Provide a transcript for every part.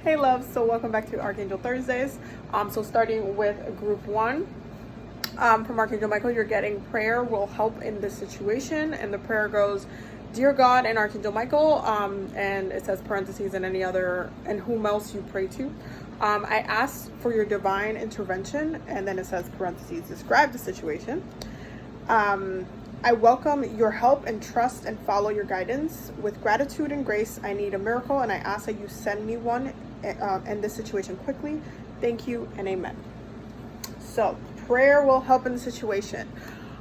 Hey loves, so welcome back to Archangel Thursdays. So starting with group 1, from Archangel Michael, you're getting prayer will help in this situation, and the prayer goes, Dear God and Archangel Michael, and it says parentheses and any other and whom else you pray to. I ask for your divine intervention, and then it says parentheses, describe the situation. I welcome your help and trust and follow your guidance. With gratitude and grace, I need a miracle, and I ask that you send me one in this situation quickly. Thank you and amen. So prayer will help in the situation.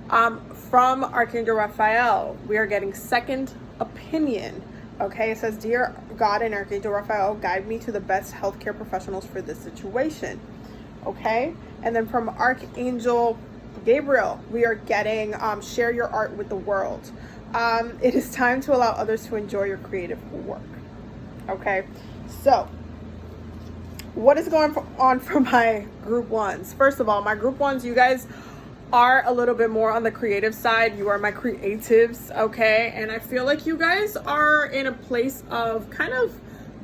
From Archangel Raphael, we are getting second opinion. Okay, it says, Dear God and Archangel Raphael, guide me to the best healthcare professionals for this situation. Okay, and then from Archangel Gabriel, we are getting share your art with the world. It is time to allow others to enjoy your creative work. Okay, so what is going on for my group 1s? First of all, my group 1s, you guys are a little bit more on the creative side. You are my creatives, okay? And I feel like you guys are in a place of kind of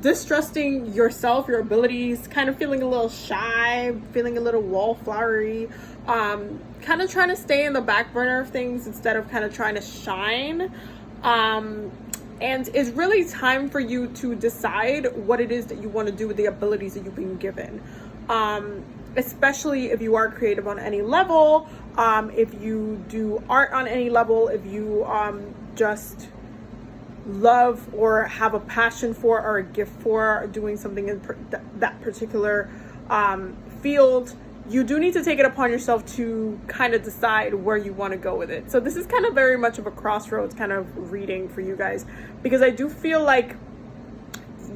distrusting yourself, your abilities, kind of feeling a little shy, feeling a little wallflowery, kind of trying to stay in the back burner of things instead of kind of trying to shine. And it's really time for you to decide what it is that you want to do with the abilities that you've been given. Especially if you are creative on any level, if you do art on any level, if you just love or have a passion for or a gift for doing something in that particular field, you do need to take it upon yourself to kind of decide where you want to go with it. So this is kind of very much of a crossroads kind of reading for you guys, because I do feel like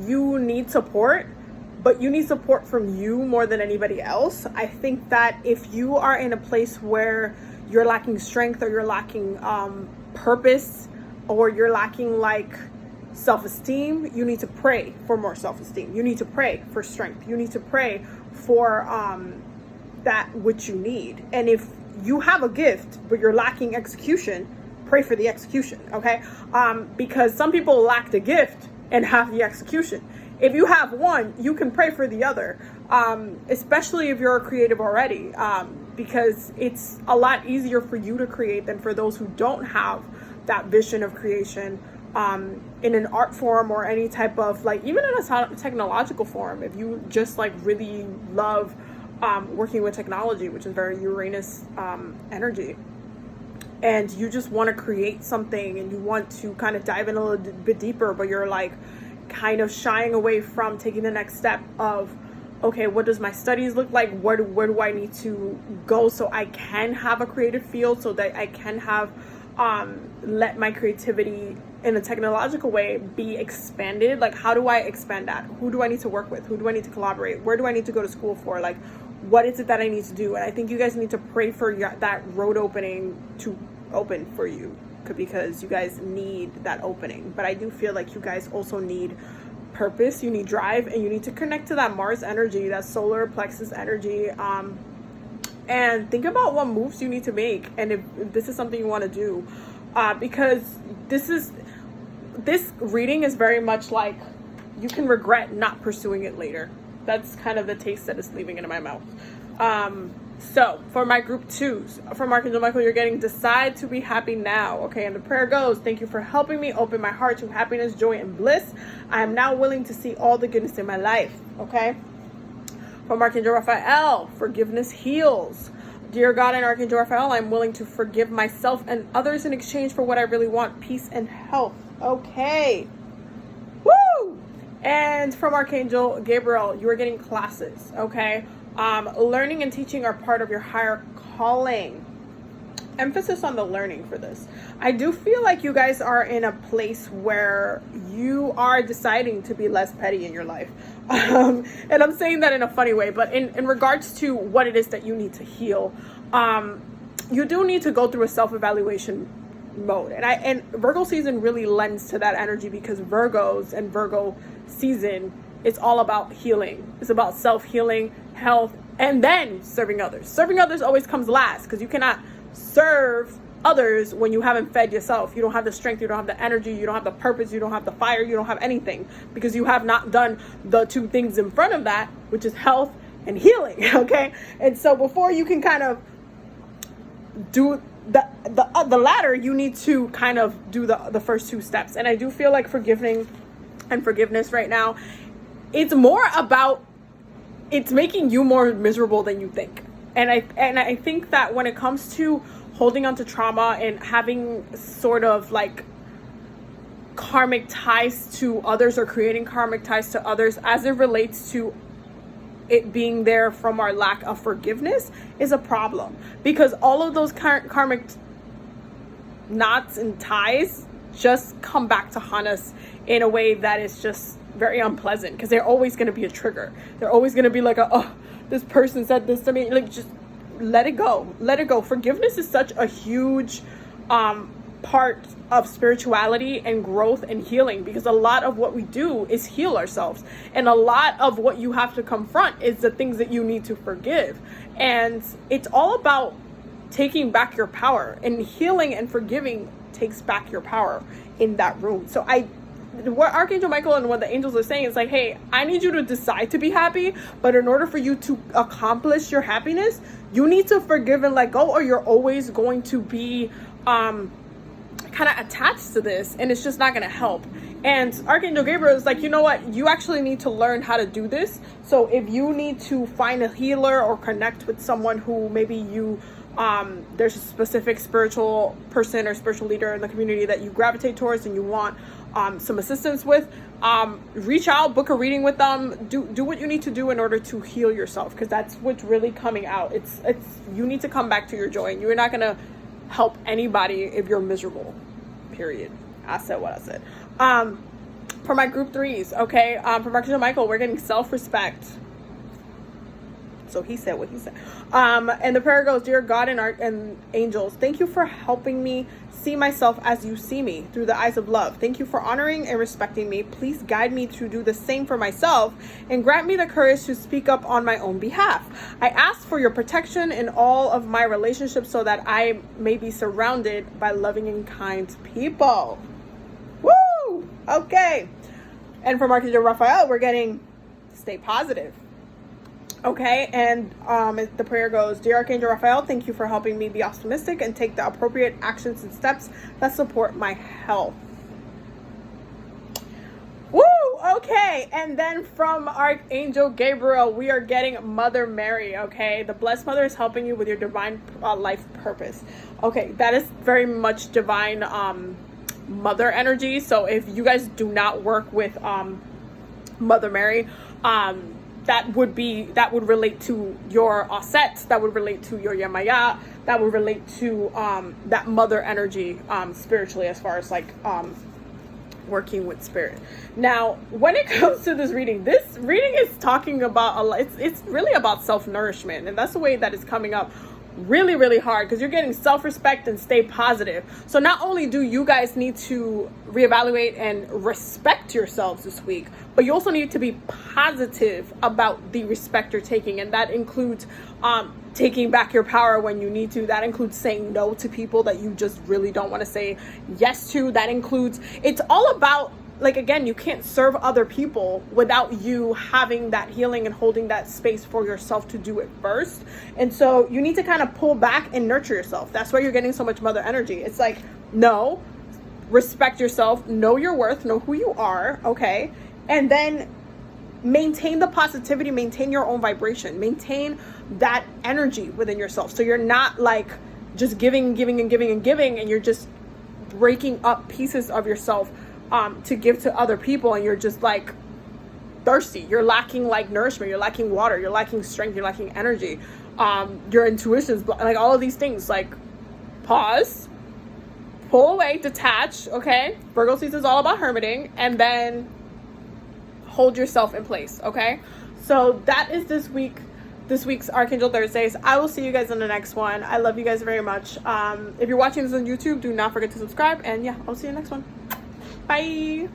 you need support, but you need support from you more than anybody else. I think that if you are in a place where you're lacking strength, or you're lacking purpose, or you're lacking like self-esteem, you need to pray for more self-esteem. You need to pray for strength. You need to pray for that which you need. And if you have a gift but you're lacking execution, pray for the execution, okay? Because some people lack the gift and have the execution. If you have one, you can pray for the other, especially if you're a creative already, because it's a lot easier for you to create than for those who don't have that vision of creation in an art form or any type of, like, even in a technological form. If you just like really love working with technology, which is very Uranus energy, and you just want to create something and you want to kind of dive in a little bit deeper, but you're like kind of shying away from taking the next step of, okay, what does my studies look like? Where do I need to go so I can have a creative field, so that I can have let my creativity in a technological way be expanded? Like, how do I expand that? Who do I need to work with? Who do I need to collaborate? Where do I need to go to school for? Like, what is it that I need to do? And I think you guys need to pray for that road opening to open for you, because you guys need that opening. But I do feel like you guys also need purpose, you need drive, and you need to connect to that Mars energy, that solar plexus energy, and think about what moves you need to make, and if this is something you want to do, because this reading is very much like you can regret not pursuing it later. That's kind of the taste that is leaving into my mouth. So for my group 2s, from Archangel Michael, you're getting decide to be happy now. Okay, and the prayer goes, thank you for helping me open my heart to happiness, joy, and bliss. I am now willing to see all the goodness in my life. Okay, from Archangel Raphael, forgiveness heals. Dear God and Archangel Raphael, I'm willing to forgive myself and others in exchange for what I really want, peace and health. Okay, woo! And from Archangel Gabriel, you are getting classes. Okay, learning and teaching are part of your higher calling. Emphasis on the learning for this. I do feel like you guys are in a place where you are deciding to be less petty in your life. And I'm saying that in a funny way, but in regards to what it is that you need to heal, you do need to go through a self-evaluation mode. And Virgo season really lends to that energy, because Virgos and Virgo season, it's all about healing. It's about self-healing, health, and then serving others. Serving others always comes last, because you cannot serve others when you haven't fed yourself. You don't have the strength, you don't have the energy, you don't have the purpose, you don't have the fire, you don't have anything, because you have not done the two things in front of that, which is health and healing. Okay. And so before you can kind of do the latter, you need to kind of do the first two steps. And I do feel like forgiving and forgiveness right now, it's more about, it's making you more miserable than you think. And I think that when it comes to holding on to trauma and having sort of like karmic ties to others, or creating karmic ties to others as it relates to it being there from our lack of forgiveness, is a problem, because all of those karmic knots and ties just come back to haunt us in a way that is just very unpleasant, because they're always going to be a trigger. They're always going to be like, oh, this person said this to me. Like, just let it go. Let it go. Forgiveness is such a huge part of spirituality and growth and healing, because a lot of what we do is heal ourselves, and a lot of what you have to confront is the things that you need to forgive. And it's all about taking back your power, and healing and forgiving takes back your power in that room. So what Archangel Michael and what the angels are saying is like, hey, I need you to decide to be happy, but in order for you to accomplish your happiness, you need to forgive and let go, or you're always going to be kind of attached to this, and it's just not going to help. And Archangel Gabriel is like, you know what, you actually need to learn how to do this. So if you need to find a healer or connect with someone who maybe you there's a specific spiritual person or spiritual leader in the community that you gravitate towards and you want some assistance with, reach out, book a reading with them, do what you need to do in order to heal yourself, because that's what's really coming out. It's you need to come back to your joy, and you're not going to help anybody if you're miserable, period. I said what I said. For my group threes, okay, from Archangel Michael, we're getting self-respect. So he said what he said. And the prayer goes, dear God and angels, thank you for helping me see myself as you see me, through the eyes of love. Thank you for honoring and respecting me. Please guide me to do the same for myself, and grant me the courage to speak up on my own behalf. I ask for your protection in all of my relationships, so that I may be surrounded by loving and kind people. Woo! Okay. And from Archangel Raphael, we're getting stay positive. Okay, and the prayer goes, dear Archangel Raphael, thank you for helping me be optimistic and take the appropriate actions and steps that support my health. Woo! Okay, and then from Archangel Gabriel, we are getting Mother Mary. Okay, the Blessed Mother is helping you with your divine life purpose. Okay, that is very much divine mother energy. So if you guys do not work with Mother Mary, that would relate to your Osset, that would relate to your Yemaya, that would relate to that mother energy spiritually, as far as like working with spirit. Now, when it comes to this reading is talking about it's really about self-nourishment, and that's the way that it's coming up really, really hard, because you're getting self-respect and stay positive. So not only do you guys need to reevaluate and respect yourselves this week, but you also need to be positive about the respect you're taking, and that includes taking back your power when you need to. That includes saying no to people that you just really don't want to say yes to. That includes, it's all about, like, again, you can't serve other people without you having that healing and holding that space for yourself to do it first. And so you need to kind of pull back and nurture yourself. That's why you're getting so much mother energy. It's like, no, respect yourself, know your worth, know who you are, okay? And then maintain the positivity, maintain your own vibration, maintain that energy within yourself. So you're not like just giving, and you're just breaking up pieces of yourself to give to other people, and you're just like thirsty, you're lacking like nourishment, you're lacking water, you're lacking strength, you're lacking energy, your intuition's like all of these things. Like, pause, pull away, detach. Okay, Virgo season is all about hermiting, and then hold yourself in place. Okay, so that is this week's Archangel Thursdays. I will see you guys in the next one. I love you guys very much. If you're watching this on YouTube, do not forget to subscribe, and yeah, I'll see you next one. Bye.